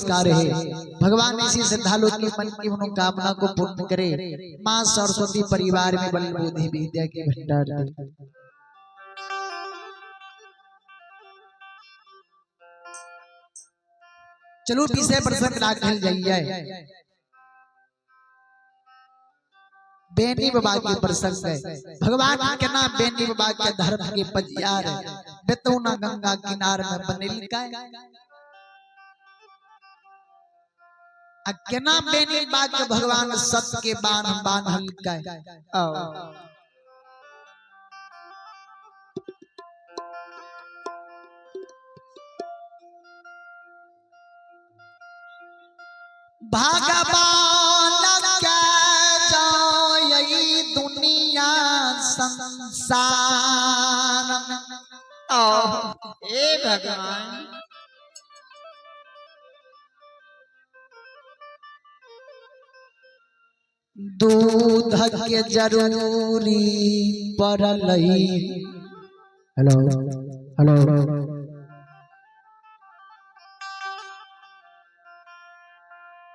पुरस्कार है। भगवान इसी श्रद्धालु की मन की मनोकामना को पूर्ण करे। मां सरस्वती परिवार में बल बुद्धि विद्या के भंडार दे। चलो विषय प्रसंग राखल जाइए। बेनी बाबा के प्रसंग है। भगवान के नाम बेनी बाबा के धर्म के पजियार बेतौना गंगा किनार में बनेल का केना बेनी बाबा के भगवान सत्य के बाण बांधल का भगवान के जाई दुनिया संसार ए भगवान दूध के जरूरी पड़ल। हेलो हेलो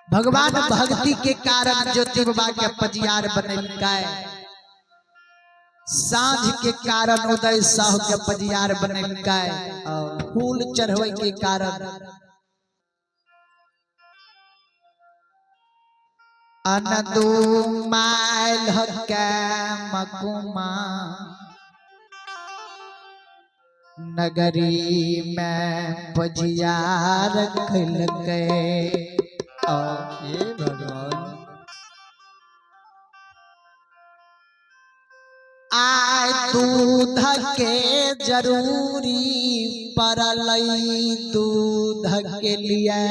भगवान भक्ति के कारण ज्योति बाबा के पजियार बनैलकै। सांझ के कारण उदय साहु के पजियार बनैलकै। फूल चढ़वे के कारण अनदु माइल के मकुमा नगरी में पजियार खैलकै। हे भगवान आय दूध के जरूरी पड़ल। दूध के लिए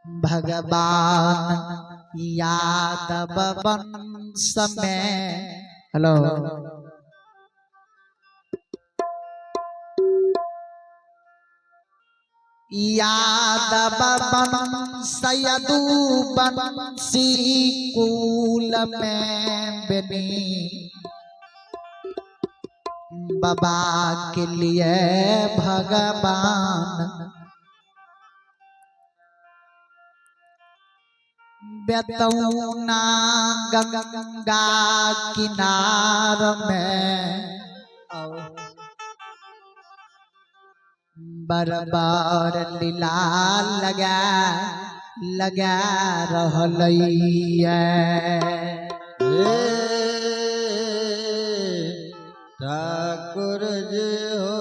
भगवान यादव वंश में हेलो यादव वंश यदुवंशी कुल में बनी बाबा के लिए भगवान बेतौना गंगा किनार में बरबार लीला लगा रहलैया। ठाकुर जी हो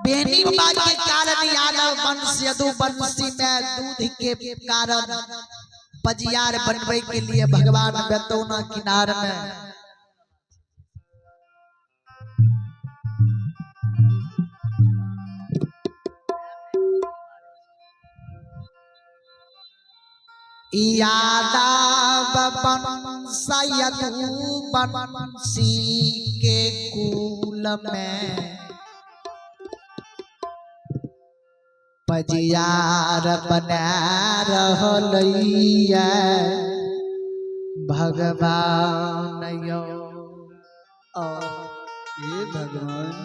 बेनी बाबा के कारण यादव वंश यदुवंशी में दूध के कारण पजियार बनवे के लिए भगवान बेतौना किनार में यादव वंश यदुवंशी के कुल में पजियार बना रहलैया। भगवान यो हे भगवान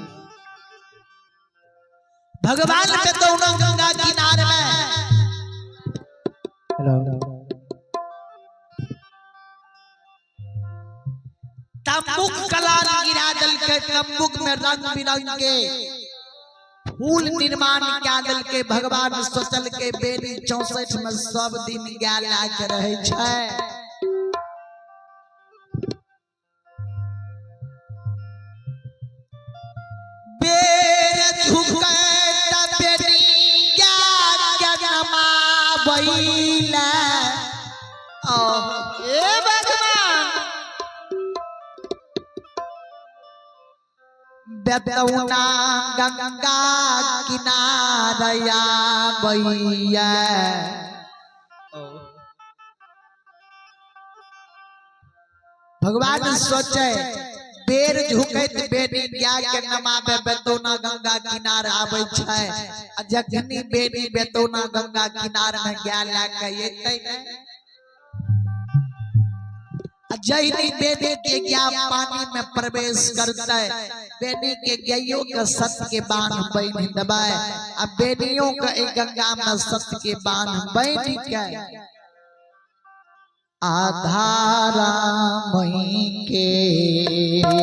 भगवान बेतौना गंगा किनार में तम्बुक कलान गिरा दल के तम्बुक में रंग बिरंग के फूल निर्माण क्या दल के भगवान सोचल के बेनी 64 में सब दिन गाला के रहे छै। बेर झुकै त बेनी क्या नमाबैला। ए भगवान बेतौना गंगा किनारया बैया। भगवान सोचे बेर झुकैत बेनी क्या के नमाबे बेतौना गंगा किनार आबै छै। जखनी बेनी बेतौना गंगा किनार में गया लाके एतै जैनी बेनी के ज्ञा पानी में प्रवेश करता है, बेनी के ज्ञो का सत्य के बाण बन दबाए, अब बेनियों का एक गंगा में सत्य के बाण बन के आधारा मई के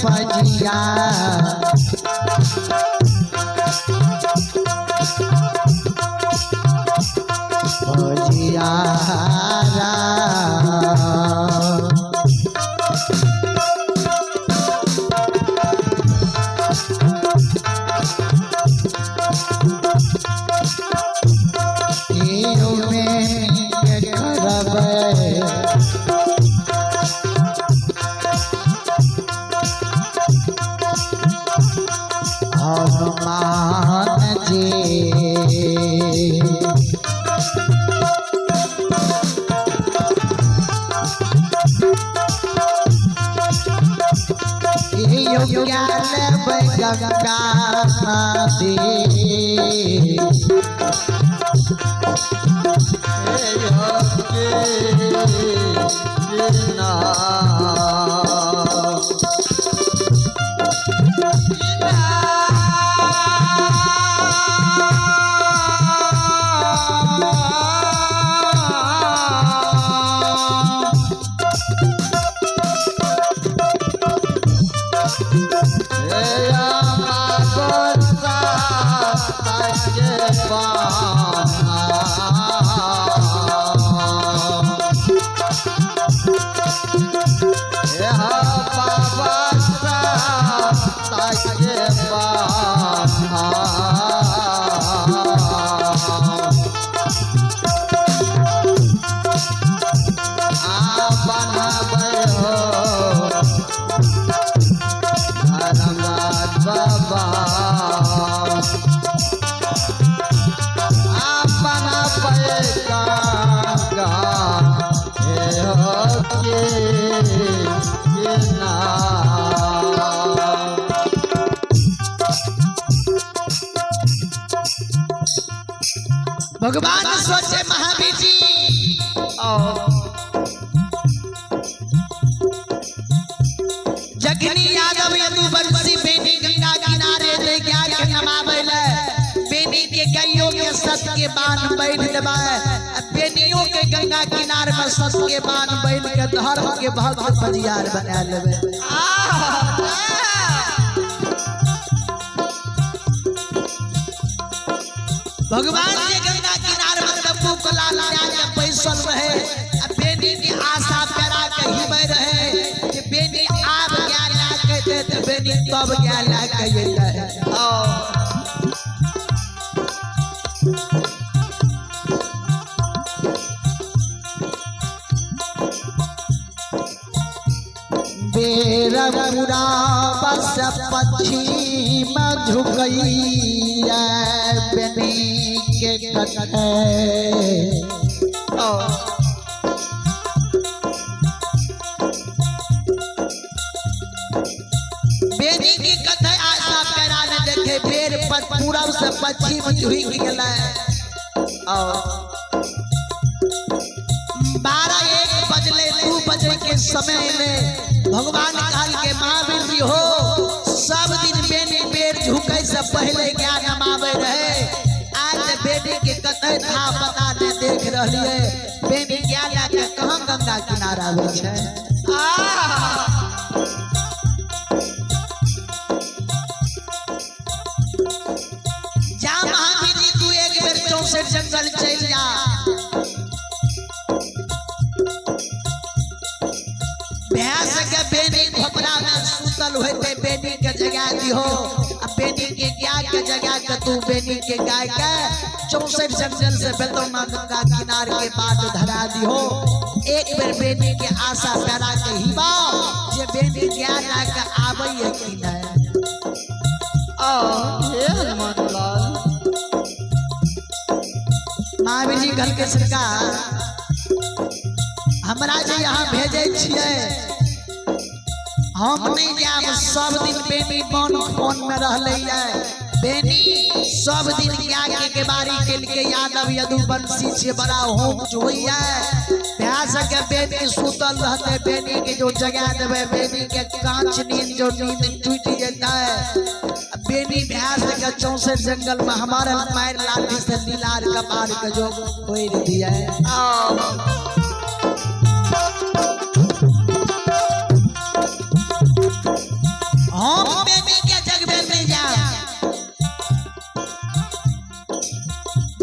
फजिया गंगा नदी भगवान सोचे महावीर जी जखनी यादव यदुवंशी बेनी गंगा किनारे ले गया के नमावेले बेनी के गइयों के सत के बाण बैठ दबाए बेनियों के गंगा किनारे में सत के बाण बैठ के धर्म के भक्त फजियार बना लेवे भगवान के गंगा किनारे में डब्बू को लाल के बैसल रहे बेनी की आशा करा के हिबै रहे कि बेनी आब ज्ञान ला के दे तो बेनी तब ज्ञान ला के ये बेरा पूरा बस पश्चिम झुकैया बेनी के कटे बेनी की कथे आशा पैरा ने देखे बेर पर पूरब से पश्चिम झुक गेला 12-1 बजले 2 बजे के समय में भगवान काल के महावीर जी हो सब दिन बेनी बेर झुके से पहले ज्ञान नमावे रहे आज बेनी के कथे था पता ने देख रहिए बेनी ज्ञान के कहां गंगा किनारा आवे छै जा महावीर जी तू एक बेर 64 जंगल चल जा भैंस के बेनी खोपड़ा में सुतल होते बेनी के जगह दिहो अब बेनी के गाय के जगह के तू बेनी के गाय के 64 जंगल से बेतौना गंगा किनारे के बाट धरा दिहो एक बेर बेनी के आशा करा के हिबा जे बेनी ज्ञान ला के आबै है कि नहीं हे हनुमान लाल। महावीर जी घर के सरकार हमरा जे यहाँ भेजे छिए हम नहीं जाब सब दिन बेनी बन फोन में रहले बेनी सब दिन क्या के बारी के लिए यादव यदुवंशी से बड़ा होम जो भैंस के बेनी सुतल रहते बेनी के जो जगा देवे बेनी के कांच नींद जो नींद टूट जाता है बेनी भैंस के 64 जंगल में हमारे पैर लाठी से लीलार कपार के जो कोई दिया है। हम बेनी के जग में नहीं जा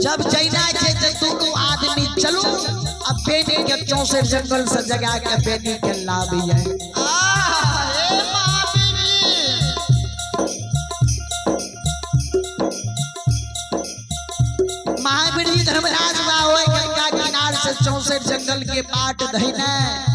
जब जैना है तो दोनों आदमी चलो अब बेनी के 64 जंगल से जगा के बेनी के लाभ है। महावीर जी धर्मराज बा होए गंगा किनार से 64 जंगल के बाट धइने